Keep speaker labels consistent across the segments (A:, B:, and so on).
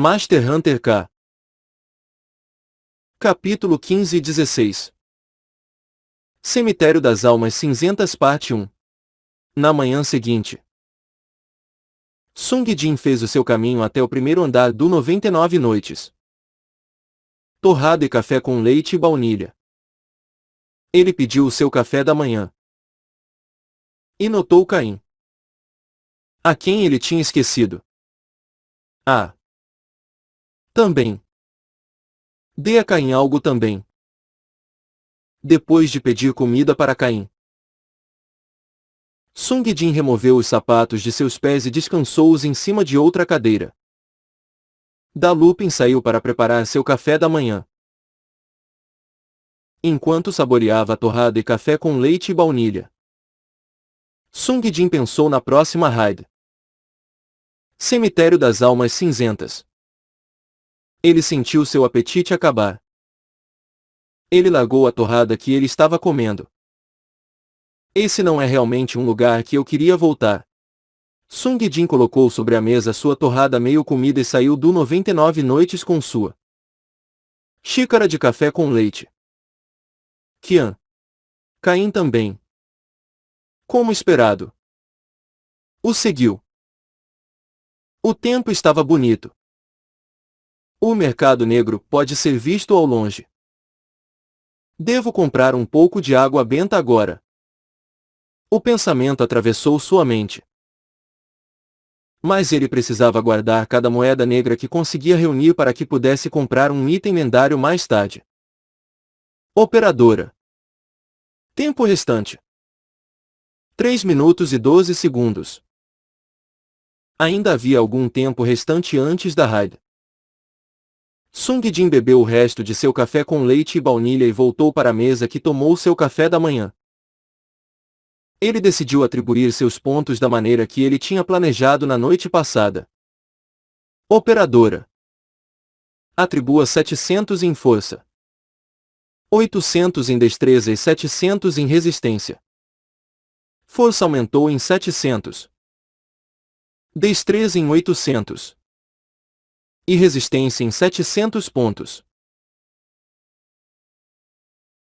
A: Master Hunter K. Capítulo 15 e 16. Cemitério das Almas Cinzentas Parte 1. Na manhã seguinte, Sung Jin fez o seu caminho até o primeiro andar do 99 Noites. Torrada e café com leite e baunilha. Ele pediu o seu café da manhã. E notou Caim, a quem ele tinha esquecido. Ah! Também. Dê a Caim algo também. Depois de pedir comida para Caim, Sung Jin removeu os sapatos de seus pés e descansou-os em cima de outra cadeira. Da Lupin saiu para preparar seu café da manhã. Enquanto saboreava a torrada e café com leite e baunilha, Sung Jin pensou na próxima raid. Cemitério das Almas Cinzentas. Ele sentiu seu apetite acabar. Ele largou a torrada que ele estava comendo. Esse não é realmente um lugar que eu queria voltar. Sung Jin colocou sobre a mesa sua torrada meio comida e saiu do 99 Noites com sua xícara de café com leite. Qian. Caim também, como esperado, o seguiu. O tempo estava bonito. O mercado negro pode ser visto ao longe. Devo comprar um pouco de água benta agora. O pensamento atravessou sua mente. Mas ele precisava guardar cada moeda negra que conseguia reunir para que pudesse comprar um item lendário mais tarde. Operadora. Tempo restante: 3 minutos e 12 segundos. Ainda havia algum tempo restante antes da raid. Sung Jin bebeu o resto de seu café com leite e baunilha e voltou para a mesa que tomou seu café da manhã. Ele decidiu atribuir seus pontos da maneira que ele tinha planejado na noite passada. Operadora. Atribua 700 em força, 800 em destreza e 700 em resistência. Força aumentou em 700. Destreza em 800. E resistência em 700 pontos.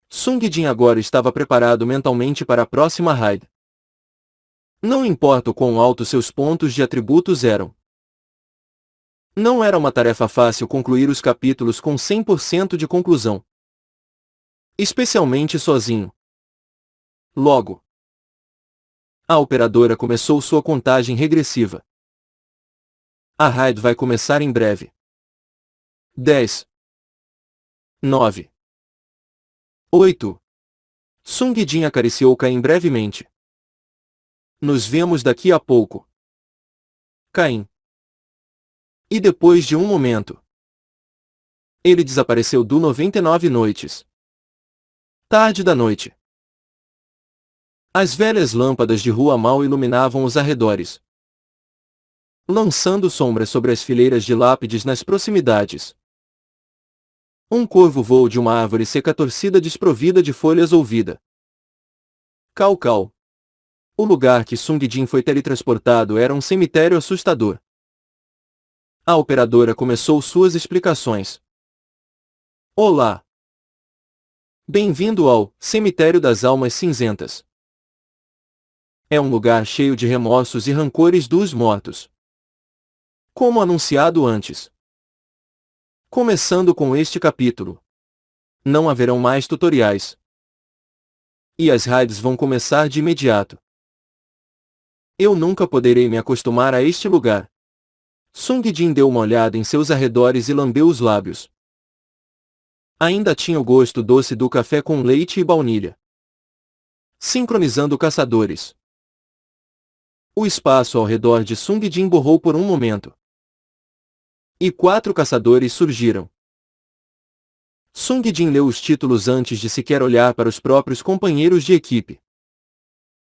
A: Sung Jin agora estava preparado mentalmente para a próxima raid. Não importa o quão altos seus pontos de atributos eram. Não era uma tarefa fácil concluir os capítulos com 100% de conclusão. Especialmente sozinho. Logo, a operadora começou sua contagem regressiva. A raid vai começar em breve. 10. 9. 8. Sung Jin acariciou Caim brevemente. Nos vemos daqui a pouco, Caim. E depois de um momento, ele desapareceu do 99 Noites. Tarde da noite. As velhas lâmpadas de rua mal iluminavam os arredores, lançando sombras sobre as fileiras de lápides nas proximidades. Um corvo voou de uma árvore seca torcida desprovida de folhas ou vida. Cao. O lugar que Sung Jin foi teletransportado era um cemitério assustador. A operadora começou suas explicações. Olá. Bem-vindo ao Cemitério das Almas Cinzentas. É um lugar cheio de remorsos e rancores dos mortos. Como anunciado antes. Começando com este capítulo, não haverão mais tutoriais. E as raids vão começar de imediato. Eu nunca poderei me acostumar a este lugar. Sung Jin deu uma olhada em seus arredores e lambeu os lábios. Ainda tinha o gosto doce do café com leite e baunilha. Sincronizando caçadores. O espaço ao redor de Sung Jin borrou por um momento. E 4 caçadores surgiram. Sung Jin leu os títulos antes de sequer olhar para os próprios companheiros de equipe.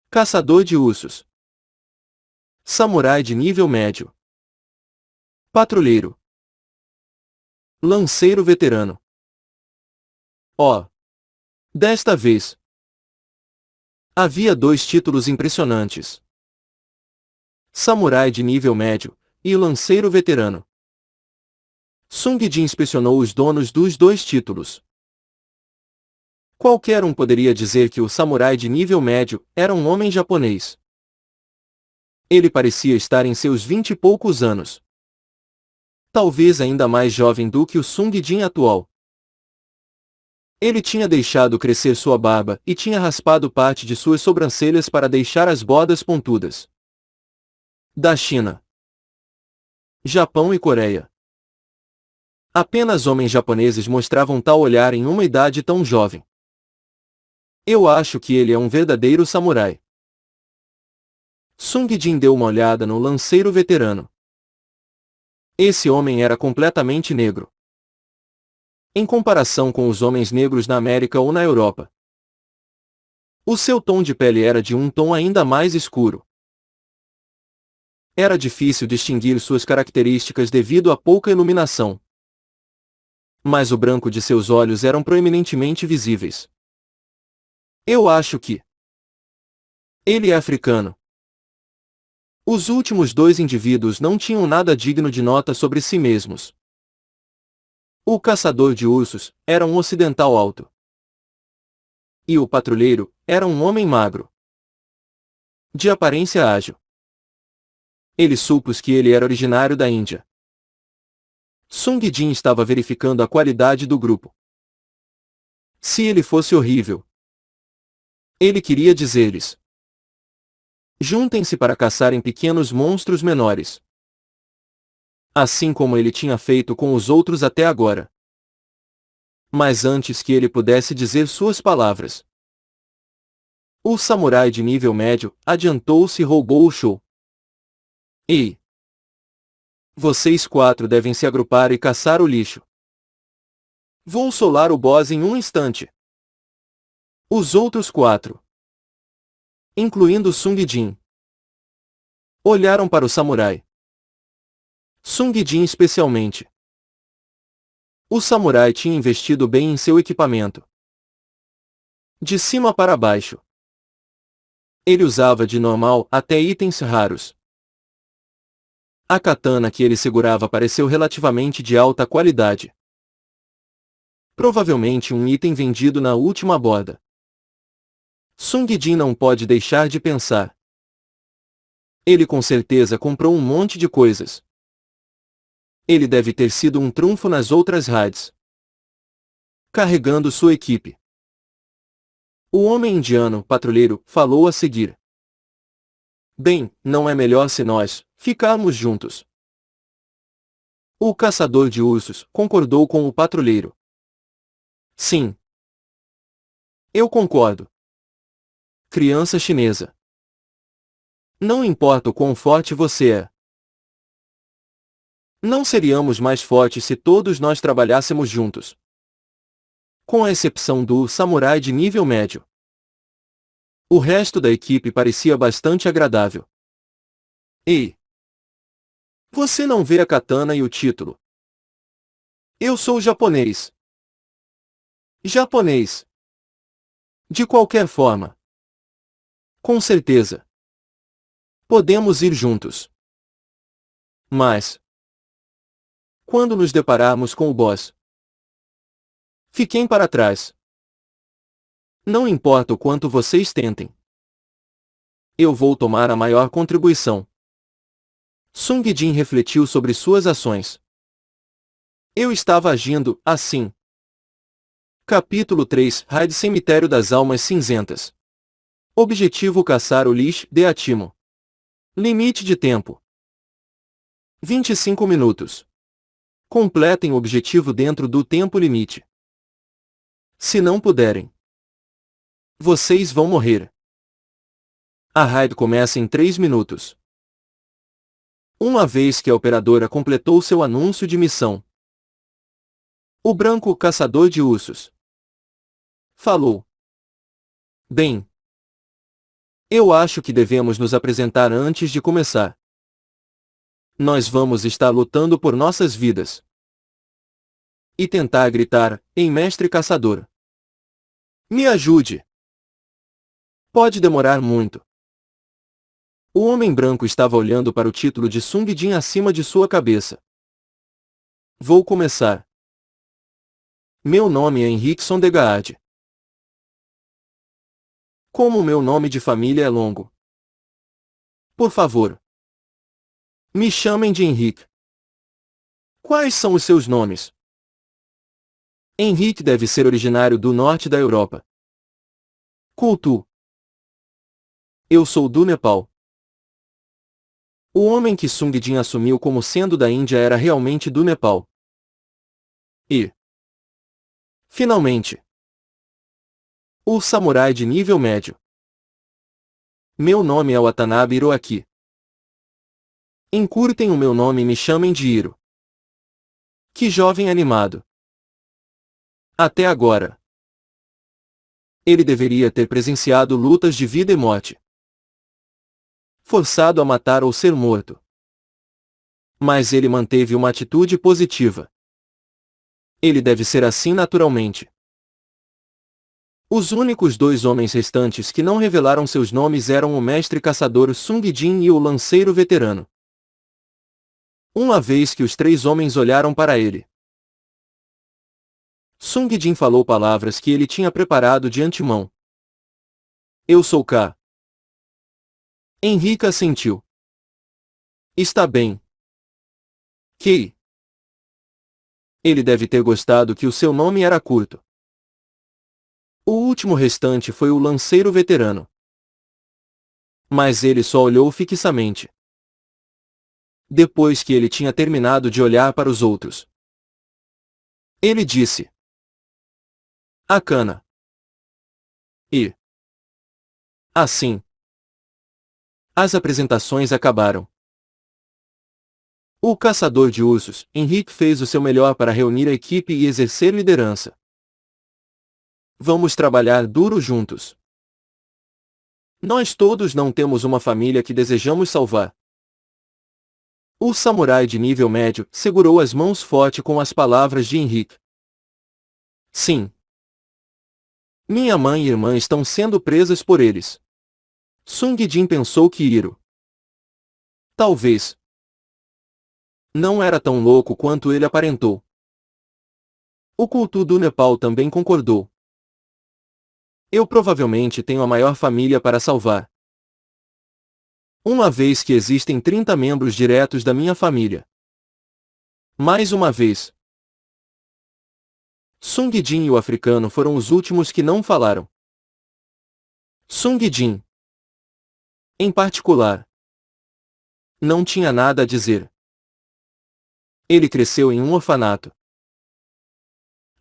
A: Caçador de ursos. Samurai de nível médio. Patrulheiro. Lanceiro veterano. Oh! Desta vez, havia 2 títulos impressionantes. Samurai de nível médio, e o lanceiro veterano. Sung Jin inspecionou os donos dos dois títulos. Qualquer um poderia dizer que o samurai de nível médio era um homem japonês. Ele parecia estar em seus 20 e poucos anos. Talvez ainda mais jovem do que o Sung Jin atual. Ele tinha deixado crescer sua barba e tinha raspado parte de suas sobrancelhas para deixar as bordas pontudas. Da China, Japão e Coreia. Apenas homens japoneses mostravam tal olhar em uma idade tão jovem. Eu acho que ele é um verdadeiro samurai. Sung Jin deu uma olhada no lanceiro veterano. Esse homem era completamente negro. Em comparação com os homens negros na América ou na Europa. O seu tom de pele era de um tom ainda mais escuro. Era difícil distinguir suas características devido à pouca iluminação. Mas o branco de seus olhos eram proeminentemente visíveis. Eu acho que ele é africano. Os últimos dois indivíduos não tinham nada digno de nota sobre si mesmos. O caçador de ursos era um ocidental alto. E o patrulheiro era um homem magro. De aparência ágil. Ele supôs que ele era originário da Índia. Sung Jin estava verificando a qualidade do grupo. Se ele fosse horrível, ele queria dizer-lhes: juntem-se para caçarem pequenos monstros menores. Assim como ele tinha feito com os outros até agora. Mas antes que ele pudesse dizer suas palavras, o samurai de nível médio adiantou-se e roubou o show. Ei! Vocês quatro devem se agrupar e caçar o lixo. Vou solar o boss em um instante. Os outros quatro, incluindo Sung Jin, olharam para o samurai. Sung Jin especialmente. O samurai tinha investido bem em seu equipamento. De cima para baixo. Ele usava de normal até itens raros. A katana que ele segurava pareceu relativamente de alta qualidade. Provavelmente um item vendido na última borda. Sung Jin não pode deixar de pensar. Ele com certeza comprou um monte de coisas. Ele deve ter sido um trunfo nas outras raids. Carregando sua equipe. O homem indiano, patrulheiro, falou a seguir. Bem, não é melhor se nós ficarmos juntos. O caçador de ursos concordou com o patrulheiro. Sim. Eu concordo. Criança chinesa. Não importa o quão forte você é. Não seríamos mais fortes se todos nós trabalhássemos juntos. Com a exceção do samurai de nível médio. O resto da equipe parecia bastante agradável. Ei! Você não vê a katana e o título. Eu sou japonês. Japonês. De qualquer forma. Com certeza. Podemos ir juntos. Mas quando nos depararmos com o boss, fiquem para trás. Não importa o quanto vocês tentem. Eu vou tomar a maior contribuição. Sung Jin refletiu sobre suas ações. Eu estava agindo assim. Capítulo 3 Raid Cemitério das Almas Cinzentas. Objetivo: caçar o lixo de Atimo. Limite de tempo: 25 minutos. Completem o objetivo dentro do tempo limite. Se não puderem, vocês vão morrer. A raid começa em 3 minutos. Uma vez que a operadora completou seu anúncio de missão, o branco caçador de ursos falou. Bem, eu acho que devemos nos apresentar antes de começar. Nós vamos estar lutando por nossas vidas. E tentar gritar, em mestre caçador. Me ajude! Pode demorar muito. O homem branco estava olhando para o título de Sung Jin acima de sua cabeça. Vou começar. Meu nome é Henriqueson de Gaade. Como meu nome de família é longo. Por favor, me chamem de Henrique. Quais são os seus nomes? Henrique deve ser originário do norte da Europa. Kultu. Eu sou do Nepal. O homem que Sungdin assumiu como sendo da Índia era realmente do Nepal. E, finalmente, o samurai de nível médio. Meu nome é Watanabe Hiroaki. Encurtem o meu nome e me chamem de Hiro. Que jovem animado. Até agora. Ele deveria ter presenciado lutas de vida e morte. Forçado a matar ou ser morto. Mas ele manteve uma atitude positiva. Ele deve ser assim naturalmente. Os únicos dois homens restantes que não revelaram seus nomes eram o mestre caçador Sungdin e o lanceiro veterano. Uma vez que os três homens olharam para ele, Sungdin falou palavras que ele tinha preparado de antemão. Eu sou K. Henrique assentiu. Está bem. Kei. Ele deve ter gostado que o seu nome era curto. O último restante foi o lanceiro veterano. Mas ele só olhou fixamente. Depois que ele tinha terminado de olhar para os outros, ele disse: Akana. E, assim, as apresentações acabaram. O caçador de ursos, Henrique, fez o seu melhor para reunir a equipe e exercer liderança. Vamos trabalhar duro juntos. Nós todos não temos uma família que desejamos salvar. O samurai de nível médio segurou as mãos forte com as palavras de Henrique. Sim. Minha mãe e irmã estão sendo presas por eles. Sungdin pensou que Hiro, talvez, não era tão louco quanto ele aparentou. O culto do Nepal também concordou. Eu provavelmente tenho a maior família para salvar. Uma vez que existem 30 membros diretos da minha família. Mais uma vez. Sungdin e o africano foram os últimos que não falaram. Sungdin, em particular, não tinha nada a dizer. Ele cresceu em um orfanato.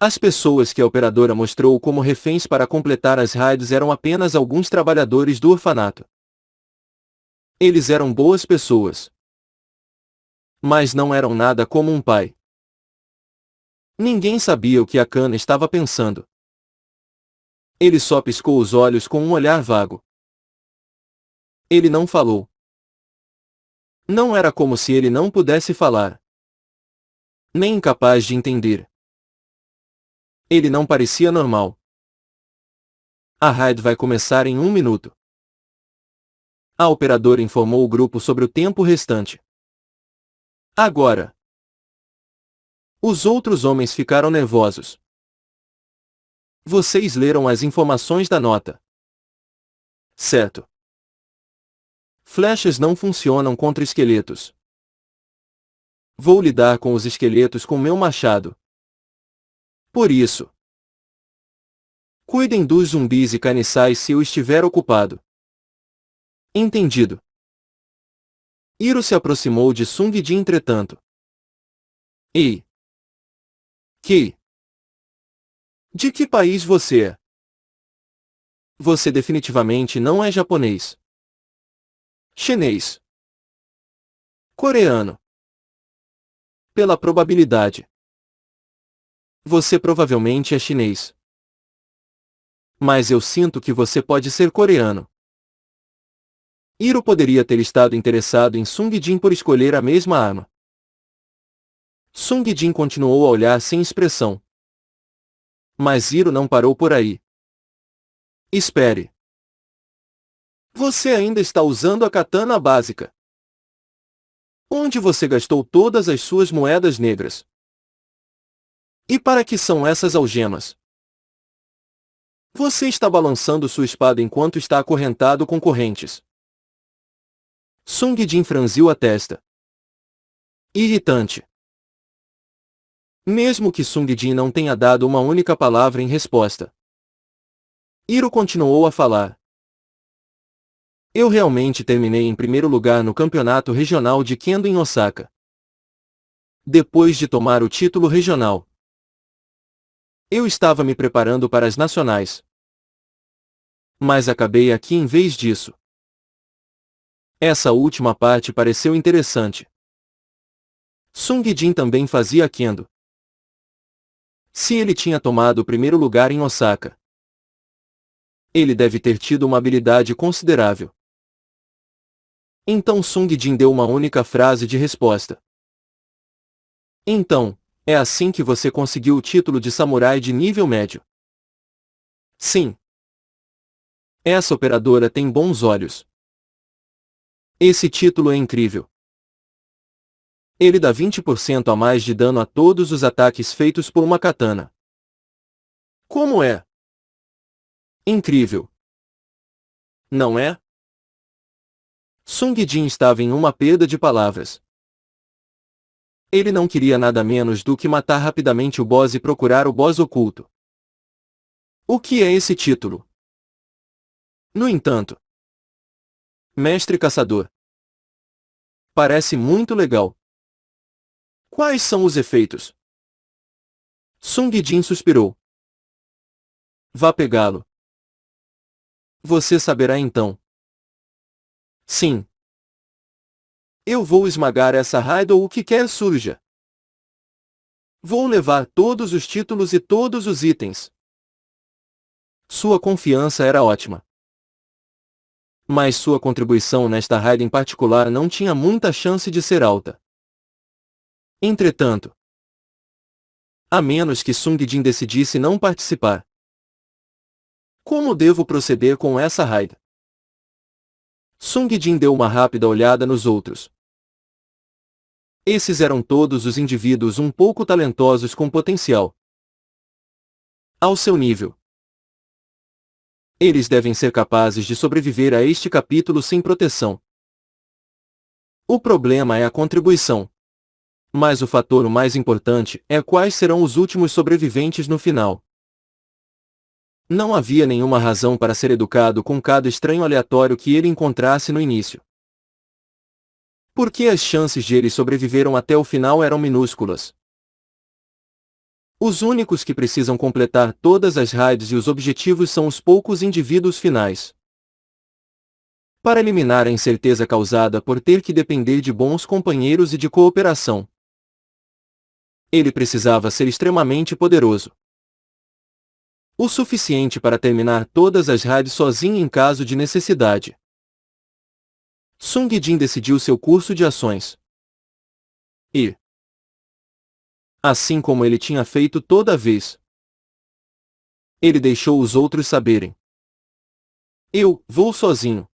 A: As pessoas que a operadora mostrou como reféns para completar as raids eram apenas alguns trabalhadores do orfanato. Eles eram boas pessoas. Mas não eram nada como um pai. Ninguém sabia o que Akana estava pensando. Ele só piscou os olhos com um olhar vago. Ele não falou. Não era como se ele não pudesse falar. Nem incapaz de entender. Ele não parecia normal. A raid vai começar em 1 minuto. A operadora informou o grupo sobre o tempo restante. Agora. Os outros homens ficaram nervosos. Vocês leram as informações da nota. Certo. Flechas não funcionam contra esqueletos. Vou lidar com os esqueletos com meu machado. Por isso, cuidem dos zumbis e caniçais se eu estiver ocupado. Entendido. Hiro se aproximou de Sungdin entretanto. Ei! Kei! De que país você é? Você definitivamente não é japonês. Chinês. Coreano. Pela probabilidade. Você provavelmente é chinês. Mas eu sinto que você pode ser coreano. Hiro poderia ter estado interessado em Sungdin por escolher a mesma arma. Sungdin continuou a olhar sem expressão. Mas Hiro não parou por aí. Espere. Você ainda está usando a katana básica. Onde você gastou todas as suas moedas negras? E para que são essas algemas? Você está balançando sua espada enquanto está acorrentado com correntes. Sung Jin franziu a testa. Irritante. Mesmo que Sung Jin não tenha dado uma única palavra em resposta, Hiro continuou a falar. Eu realmente terminei em primeiro lugar no campeonato regional de Kendo em Osaka. Depois de tomar o título regional, eu estava me preparando para as nacionais. Mas acabei aqui em vez disso. Essa última parte pareceu interessante. Sung Jin também fazia Kendo. Se ele tinha tomado o primeiro lugar em Osaka, ele deve ter tido uma habilidade considerável. Então Sung Jin deu uma única frase de resposta. Então, é assim que você conseguiu o título de samurai de nível médio? Sim. Essa operadora tem bons olhos. Esse título é incrível. Ele dá 20% a mais de dano a todos os ataques feitos por uma katana. Como é? Incrível. Não é? Sung Jin estava em uma perda de palavras. Ele não queria nada menos do que matar rapidamente o boss e procurar o boss oculto. O que é esse título? No entanto, Mestre Caçador, parece muito legal. Quais são os efeitos? Sung Jin suspirou. Vá pegá-lo. Você saberá então. Sim. Eu vou esmagar essa raid ou o que quer surja. Vou levar todos os títulos e todos os itens. Sua confiança era ótima. Mas sua contribuição nesta raid em particular não tinha muita chance de ser alta. Entretanto, a menos que Sung Jin decidisse não participar. Como devo proceder com essa raid? Sung Jin deu uma rápida olhada nos outros. Esses eram todos os indivíduos um pouco talentosos com potencial. Ao seu nível. Eles devem ser capazes de sobreviver a este capítulo sem proteção. O problema é a contribuição. Mas o fator mais importante é quais serão os últimos sobreviventes no final. Não havia nenhuma razão para ser educado com cada estranho aleatório que ele encontrasse no início. Porque as chances de eles sobreviveram até o final eram minúsculas. Os únicos que precisam completar todas as raids e os objetivos são os poucos indivíduos finais. Para eliminar a incerteza causada por ter que depender de bons companheiros e de cooperação, ele precisava ser extremamente poderoso. O suficiente para terminar todas as raids sozinho em caso de necessidade. Sung Jin decidiu seu curso de ações. E, assim como ele tinha feito toda vez, ele deixou os outros saberem. Eu vou sozinho.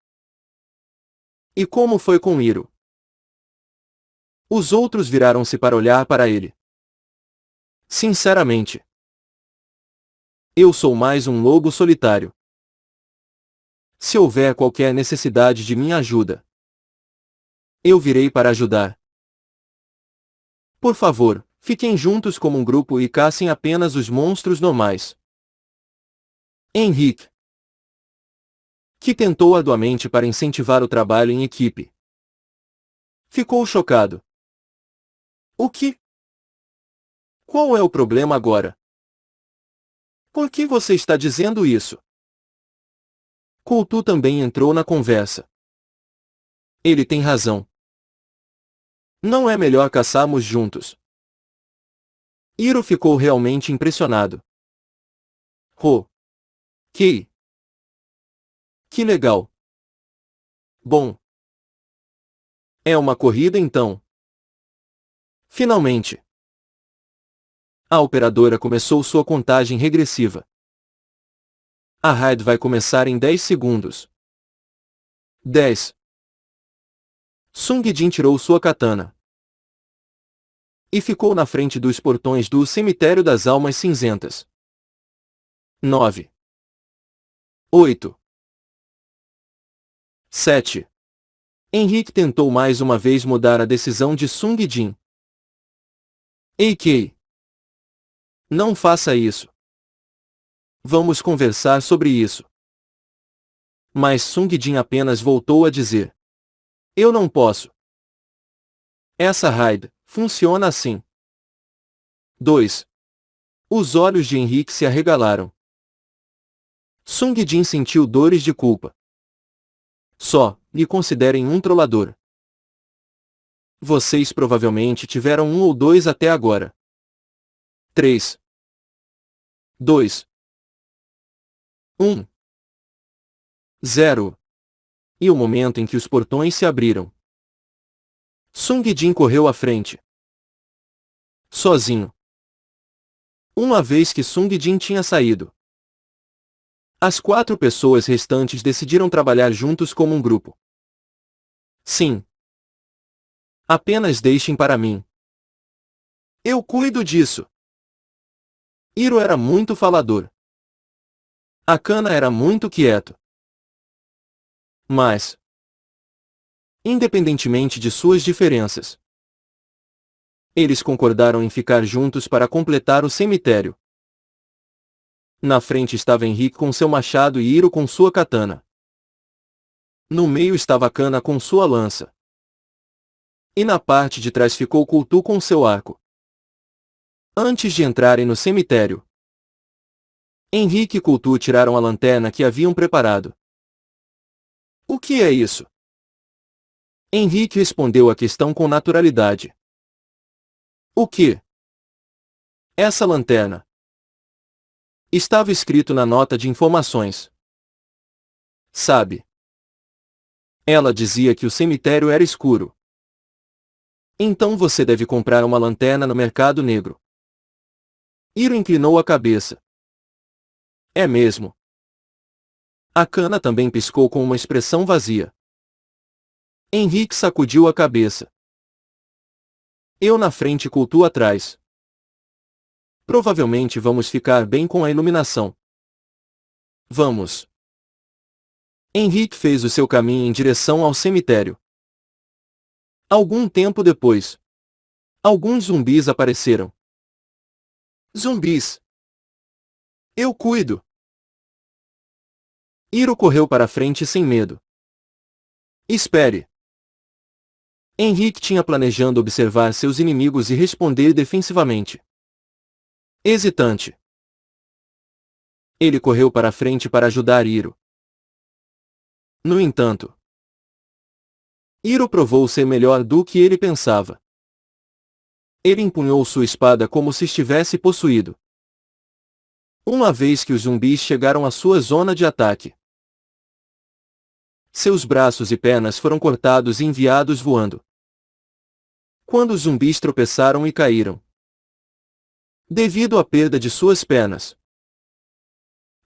A: E como foi com Hiro? Os outros viraram-se para olhar para ele. Sinceramente, eu sou mais um lobo solitário. Se houver qualquer necessidade de minha ajuda, eu virei para ajudar. Por favor, fiquem juntos como um grupo e caçem apenas os monstros normais. Henrique, que tentou arduamente para incentivar o trabalho em equipe, ficou chocado. O que? Qual é o problema agora? Por que você está dizendo isso? Coutu também entrou na conversa. Ele tem razão. Não é melhor caçarmos juntos? Hiro ficou realmente impressionado. Oh! Que legal! Bom. É uma corrida então. Finalmente. A operadora começou sua contagem regressiva. A raid vai começar em 10 segundos. 10. Sung Jin tirou sua katana. E ficou na frente dos portões do cemitério das almas cinzentas. 9, 8, 7. Henrique tentou mais uma vez mudar a decisão de Sung Jin. Ei Kei! Não faça isso. Vamos conversar sobre isso. Mas Sung Jin apenas voltou a dizer: eu não posso. Essa raid funciona assim. 2. Os olhos de Henrique se arregalaram. Sung Jin sentiu dores de culpa. Só me considerem um trollador. Vocês provavelmente tiveram um ou dois até agora. 3, 2, 1, 0. E o momento em que os portões se abriram. Sung Jin correu à frente. Sozinho. Uma vez que Sung Jin tinha saído, as 4 pessoas restantes decidiram trabalhar juntos como um grupo. Sim. Apenas deixem para mim. Eu cuido disso. Hiro era muito falador. Akana era muito quieto. Mas, independentemente de suas diferenças, eles concordaram em ficar juntos para completar o cemitério. Na frente estava Henrique com seu machado e Hiro com sua katana. No meio estava Akana com sua lança. E na parte de trás ficou Kultu com seu arco. Antes de entrarem no cemitério, Henrique e Kultu tiraram a lanterna que haviam preparado. O que é isso? Henrique respondeu a questão com naturalidade. O que? Essa lanterna. Estava escrito na nota de informações. Sabe? Ela dizia que o cemitério era escuro. Então você deve comprar uma lanterna no mercado negro. Hiro inclinou a cabeça. É mesmo. Akana também piscou com uma expressão vazia. Henrique sacudiu a cabeça. Eu na frente e Kultu atrás. Provavelmente vamos ficar bem com a iluminação. Vamos. Henrique fez o seu caminho em direção ao cemitério. Algum tempo depois, alguns zumbis apareceram. Zumbis! Eu cuido! Hiro correu para frente sem medo. Espere! Henrique tinha planejado observar seus inimigos e responder defensivamente. Hesitante. Ele correu para frente para ajudar Hiro. No entanto, Hiro provou ser melhor do que ele pensava. Ele empunhou sua espada como se estivesse possuído. Uma vez que os zumbis chegaram à sua zona de ataque, seus braços e pernas foram cortados e enviados voando. Quando os zumbis tropeçaram e caíram, devido à perda de suas pernas,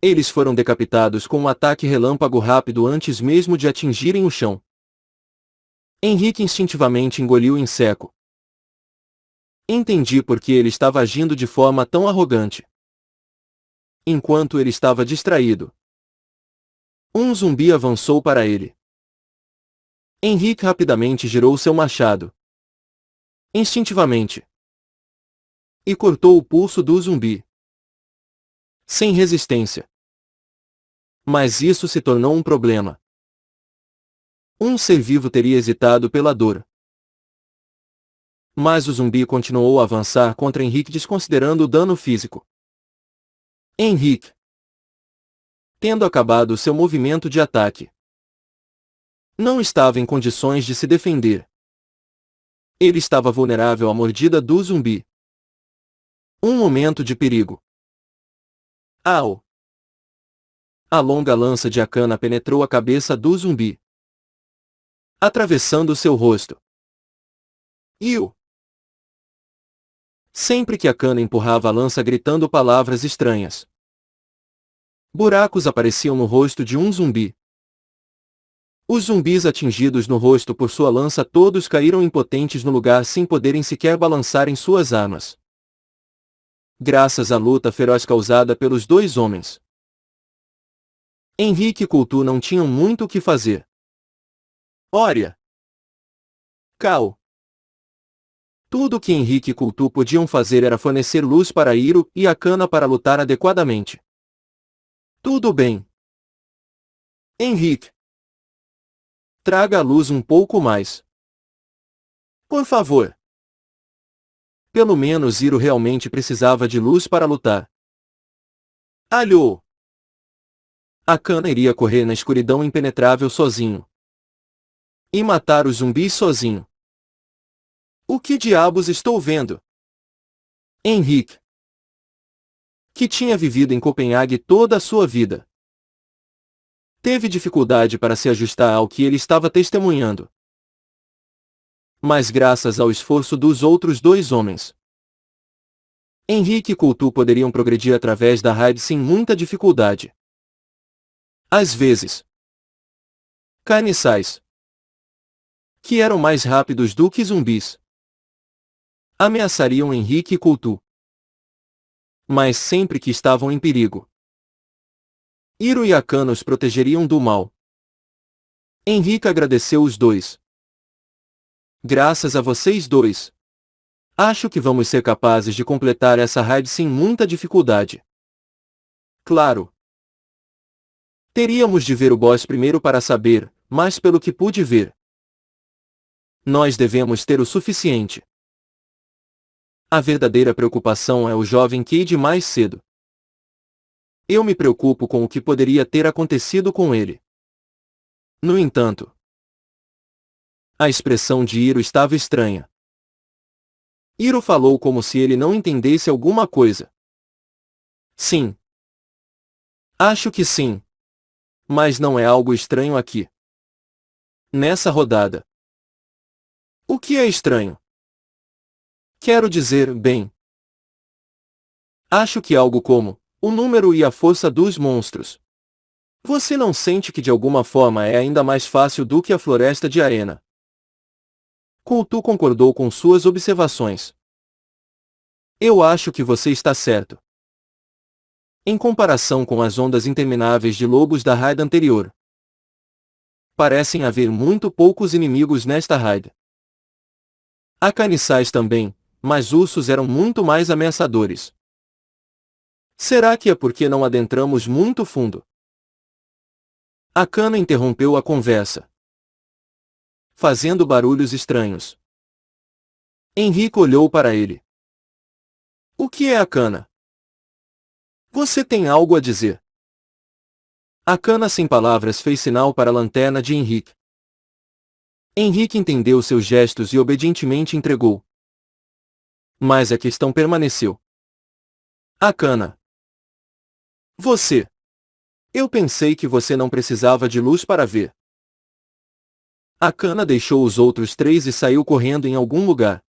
A: eles foram decapitados com um ataque relâmpago rápido antes mesmo de atingirem o chão. Henrique instintivamente engoliu em seco. Entendi por que ele estava agindo de forma tão arrogante. Enquanto ele estava distraído, um zumbi avançou para ele. Henrique rapidamente girou seu machado. Instintivamente. E cortou o pulso do zumbi. Sem resistência. Mas isso se tornou um problema. Um ser vivo teria hesitado pela dor. Mas o zumbi continuou a avançar contra Henrique desconsiderando o dano físico. Henrique, tendo acabado seu movimento de ataque, não estava em condições de se defender. Ele estava vulnerável à mordida do zumbi. Um momento de perigo. Au! A longa lança de Akana penetrou a cabeça do zumbi, atravessando seu rosto. Iu! Sempre que Akana empurrava a lança gritando palavras estranhas, buracos apareciam no rosto de um zumbi. Os zumbis atingidos no rosto por sua lança todos caíram impotentes no lugar sem poderem sequer balançar em suas armas. Graças à luta feroz causada pelos dois homens, Henrique e Couto não tinham muito o que fazer. Ora! Cal! Tudo o que Henrique e Couto podiam fazer era fornecer luz para Hiro e Akana para lutar adequadamente. Tudo bem. Henrique, traga a luz um pouco mais. Por favor. Pelo menos Hiro realmente precisava de luz para lutar. Alhô! Akana iria correr na escuridão impenetrável sozinho. E matar os zumbis sozinho. O que diabos estou vendo? Henrique, que tinha vivido em Copenhague toda a sua vida, teve dificuldade para se ajustar ao que ele estava testemunhando. Mas graças ao esforço dos outros dois homens, Henrique e Couto poderiam progredir através da raid sem muita dificuldade. Às vezes, carniçais, que eram mais rápidos do que zumbis, ameaçariam Henrique e Couto. Mas sempre que estavam em perigo, Hiro e Akana os protegeriam do mal. Henrique agradeceu os dois. Graças a vocês dois, acho que vamos ser capazes de completar essa raid sem muita dificuldade. Claro. Teríamos de ver o boss primeiro para saber, mas pelo que pude ver, nós devemos ter o suficiente. A verdadeira preocupação é o jovem Cade mais cedo. Eu me preocupo com o que poderia ter acontecido com ele. No entanto, a expressão de Hiro estava estranha. Hiro falou como se ele não entendesse alguma coisa. Sim. Acho que sim. Mas não é algo estranho aqui. Nessa rodada. O que é estranho? Quero dizer, bem. Acho que algo como o número e a força dos monstros. Você não sente que de alguma forma é ainda mais fácil do que a floresta de arena? Couto concordou com suas observações. Eu acho que você está certo. Em comparação com as ondas intermináveis de lobos da raid anterior, parecem haver muito poucos inimigos nesta raid. Há carniçais também, mas ursos eram muito mais ameaçadores. Será que é porque não adentramos muito fundo? Akana interrompeu a conversa, fazendo barulhos estranhos. Henrique olhou para ele. O que é Akana? Você tem algo a dizer? Akana sem palavras fez sinal para a lanterna de Henrique. Henrique entendeu seus gestos e obedientemente entregou. Mas a questão permaneceu. Akana. Você. Eu pensei que você não precisava de luz para ver. Akana deixou os outros três e saiu correndo em algum lugar.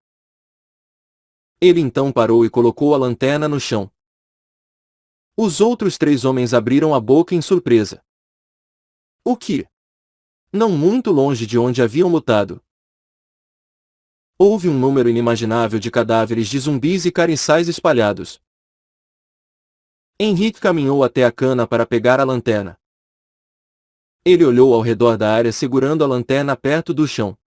A: Ele então parou e colocou a lanterna no chão. Os outros três homens abriram a boca em surpresa. O que? Não muito longe de onde haviam lutado, houve um número inimaginável de cadáveres de zumbis e carniçais espalhados. Henrique caminhou até Akana para pegar a lanterna. Ele olhou ao redor da área segurando a lanterna perto do chão.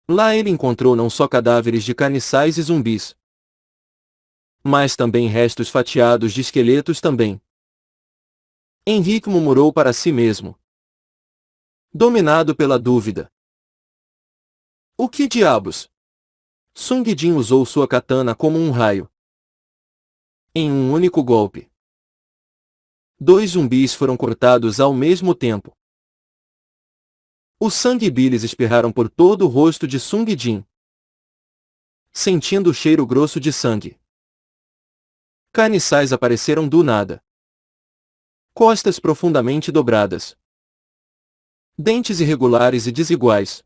A: Lá ele encontrou não só cadáveres de carniçais e zumbis, mas também restos fatiados de esqueletos também. Henrique murmurou para si mesmo, dominado pela dúvida. O que diabos? Sung Jin usou sua katana como um raio. Em um único golpe, 2 zumbis foram cortados ao mesmo tempo. O sangue e bilis espirraram por todo o rosto de Sung Jin, sentindo o cheiro grosso de sangue. Carniçais apareceram do nada. Costas profundamente dobradas. Dentes irregulares e desiguais.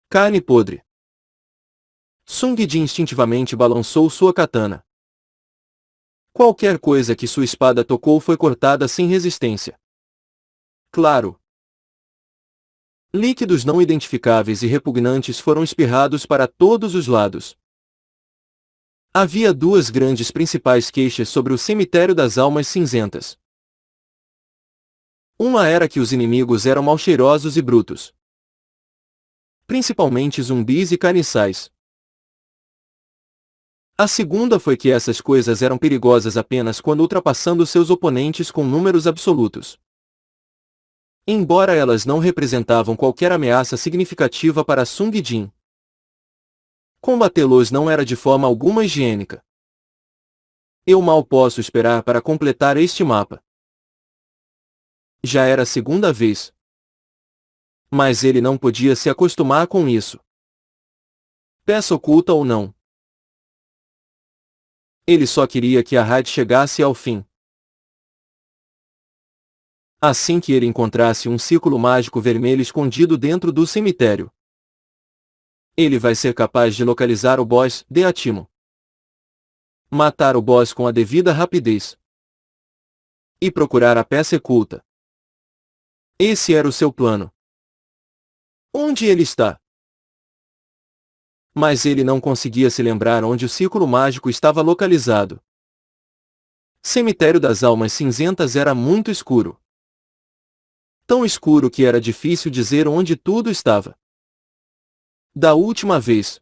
A: Carne podre. Sung Jin instintivamente balançou sua katana. Qualquer coisa que sua espada tocou foi cortada sem resistência. Claro. Líquidos não identificáveis e repugnantes foram espirrados para todos os lados. Havia duas grandes principais queixas sobre o cemitério das almas cinzentas. Uma era que os inimigos eram malcheirosos e brutos. Principalmente zumbis e carniçais. A segunda foi que essas coisas eram perigosas apenas quando ultrapassando seus oponentes com números absolutos. Embora elas não representavam qualquer ameaça significativa para Sung Jin, combatê-los não era de forma alguma higiênica. Eu mal posso esperar para completar este mapa. Já era a segunda vez. Mas ele não podia se acostumar com isso. Peça oculta ou não. Ele só queria que a raid chegasse ao fim. Assim que ele encontrasse um círculo mágico vermelho escondido dentro do cemitério, ele vai ser capaz de localizar o boss de Atimo. Matar o boss com a devida rapidez. E procurar a peça oculta. Esse era o seu plano. Onde ele está? Mas ele não conseguia se lembrar onde o círculo mágico estava localizado. Cemitério das Almas Cinzentas era muito escuro. Tão escuro que era difícil dizer onde tudo estava. Da última vez,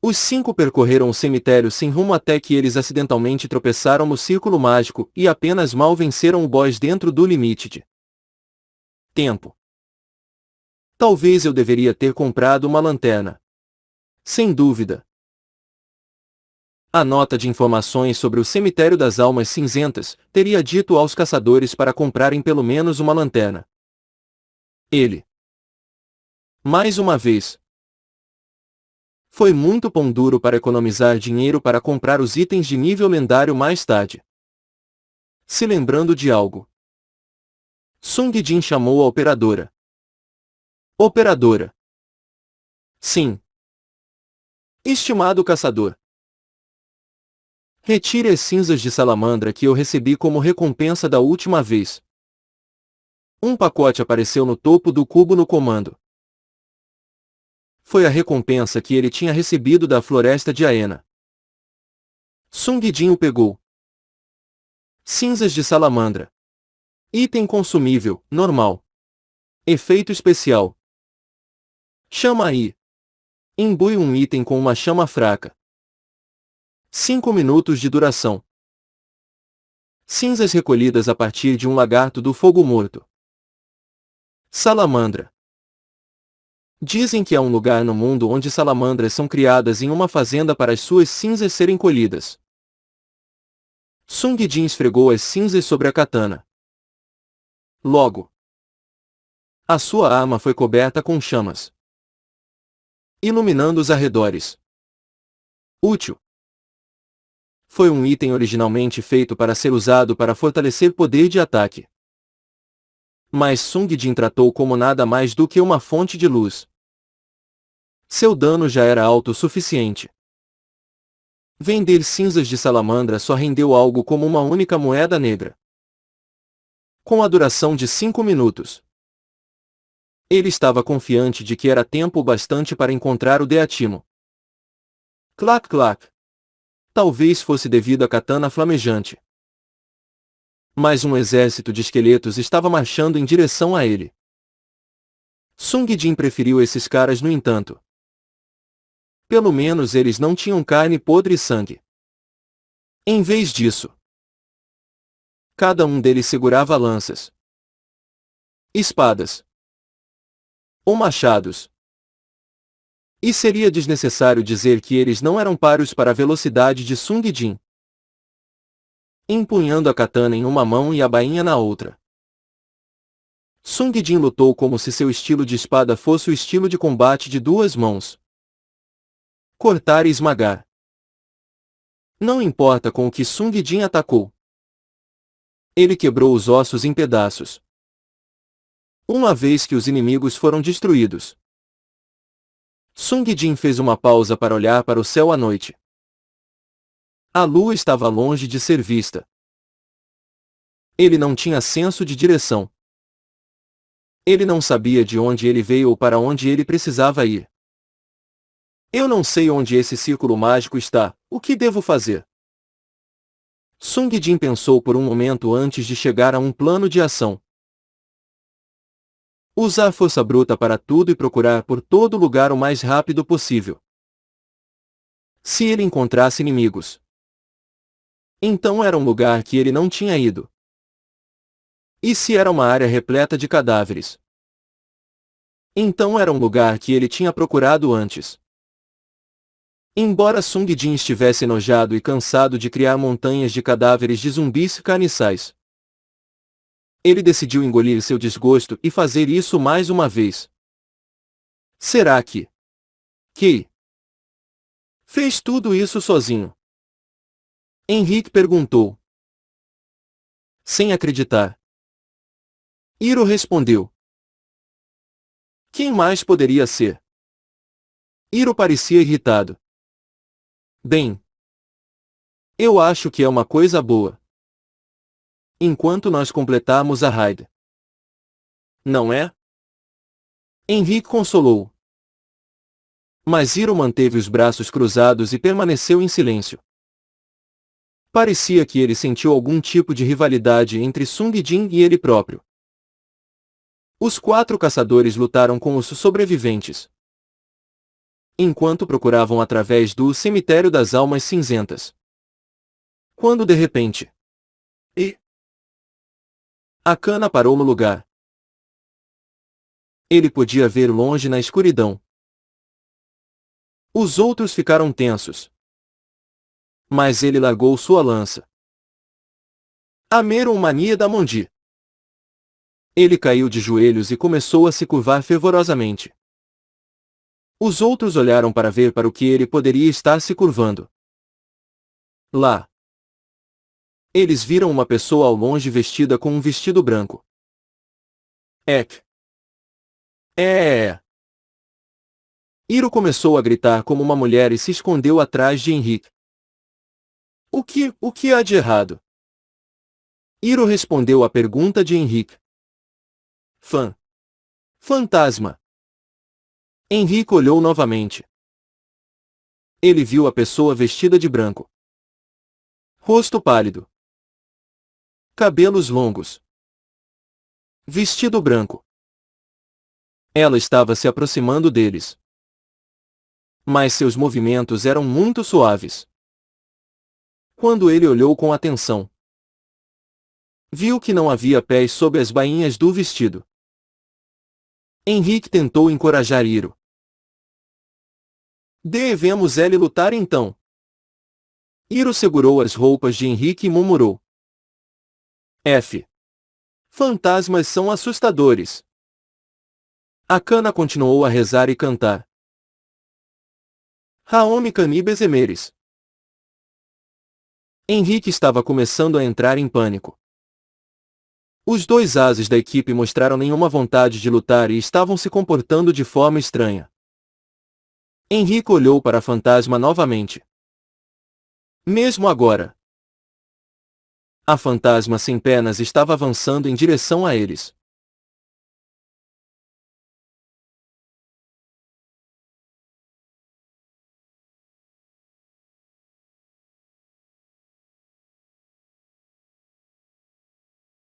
A: os 5 percorreram o cemitério sem rumo até que eles acidentalmente tropeçaram no círculo mágico e apenas mal venceram o boss dentro do limite de tempo. Talvez eu deveria ter comprado uma lanterna. Sem dúvida. A nota de informações sobre o cemitério das almas cinzentas teria dito aos caçadores para comprarem pelo menos uma lanterna. Ele, mais uma vez, foi muito pão duro para economizar dinheiro para comprar os itens de nível lendário mais tarde. Se lembrando de algo, Sung Jin chamou a operadora. Operadora. Sim. Estimado caçador. Retire as cinzas de salamandra que eu recebi como recompensa da última vez. Um pacote apareceu no topo do cubo no comando. Foi a recompensa que ele tinha recebido da floresta de Aena. Sung Jin o pegou. Cinzas de salamandra. Item consumível, normal. Efeito especial. Chama aí. Imbui um item com uma chama fraca. 5 minutos de duração. Cinzas recolhidas a partir de um lagarto do fogo morto. Salamandra. Dizem que há um lugar no mundo onde salamandras são criadas em uma fazenda para as suas cinzas serem colhidas. Sung Jin esfregou as cinzas sobre a katana. Logo, a sua arma foi coberta com chamas, iluminando os arredores. Útil. Foi um item originalmente feito para ser usado para fortalecer poder de ataque. Mas Sung Jin tratou como nada mais do que uma fonte de luz. Seu dano já era alto o suficiente. Vender cinzas de salamandra só rendeu algo como uma única moeda negra. Com a duração de 5 minutos. Ele estava confiante de que era tempo bastante para encontrar o Deatimo. Clac clac. Talvez fosse devido à katana flamejante. Mas um exército de esqueletos estava marchando em direção a ele. Sung Jin preferiu esses caras no entanto. Pelo menos eles não tinham carne podre e sangue. Em vez disso, cada um deles segurava lanças, espadas ou machados. E seria desnecessário dizer que eles não eram páreos para a velocidade de Sung Jin. Empunhando a katana em uma mão e a bainha na outra, Sung Jin lutou como se seu estilo de espada fosse o estilo de combate de duas mãos. Cortar e esmagar. Não importa com o que Sung Jin atacou. Ele quebrou os ossos em pedaços. Uma vez que os inimigos foram destruídos, Sung Jin fez uma pausa para olhar para o céu à noite. A lua estava longe de ser vista. Ele não tinha senso de direção. Ele não sabia de onde ele veio ou para onde ele precisava ir. Eu não sei onde esse círculo mágico está, o que devo fazer? Sung Jin pensou por um momento antes de chegar a um plano de ação. Usar força bruta para tudo e procurar por todo lugar o mais rápido possível. Se ele encontrasse inimigos, então era um lugar que ele não tinha ido. E se era uma área repleta de cadáveres, então era um lugar que ele tinha procurado antes. Embora Sung Jin estivesse enojado e cansado de criar montanhas de cadáveres de zumbis carniçais, ele decidiu engolir seu desgosto e fazer isso mais uma vez. Será que fez tudo isso sozinho? Henrique perguntou, sem acreditar. Hiro respondeu. Quem mais poderia ser? Hiro parecia irritado. Bem, eu acho que é uma coisa boa. Enquanto nós completarmos a raid. Não é? Henrique consolou. Mas Hiro manteve os braços cruzados e permaneceu em silêncio. Parecia que ele sentiu algum tipo de rivalidade entre Sung Jin e ele próprio. Os 4 caçadores lutaram com os sobreviventes, enquanto procuravam através do cemitério das almas cinzentas. Quando de repente, Akana parou no lugar. Ele podia ver longe na escuridão. Os outros ficaram tensos. Mas ele largou sua lança. Ameron Mania da Mondi. Ele caiu de joelhos e começou a se curvar fervorosamente. Os outros olharam para ver para o que ele poderia estar se curvando. Lá. Eles viram uma pessoa ao longe vestida com um vestido branco. Ek. Hiro começou a gritar como uma mulher e se escondeu atrás de Henrique. O que há de errado? Hiro respondeu à pergunta de Henrique. Fantasma. Henrique olhou novamente. Ele viu a pessoa vestida de branco. Rosto pálido. Cabelos longos. Vestido branco. Ela estava se aproximando deles. Mas seus movimentos eram muito suaves. Quando ele olhou com atenção, viu que não havia pés sob as bainhas do vestido. Henrique tentou encorajar Hiro. Devemos ele lutar então. Hiro segurou as roupas de Henrique e murmurou. Fantasmas são assustadores. Akana continuou a rezar e cantar. Haomi Kani Bezemeres. Henrique estava começando a entrar em pânico. Os 2 ases da equipe mostraram nenhuma vontade de lutar e estavam se comportando de forma estranha. Henrique olhou para a fantasma novamente. Mesmo agora, a fantasma sem pernas estava avançando em direção a eles.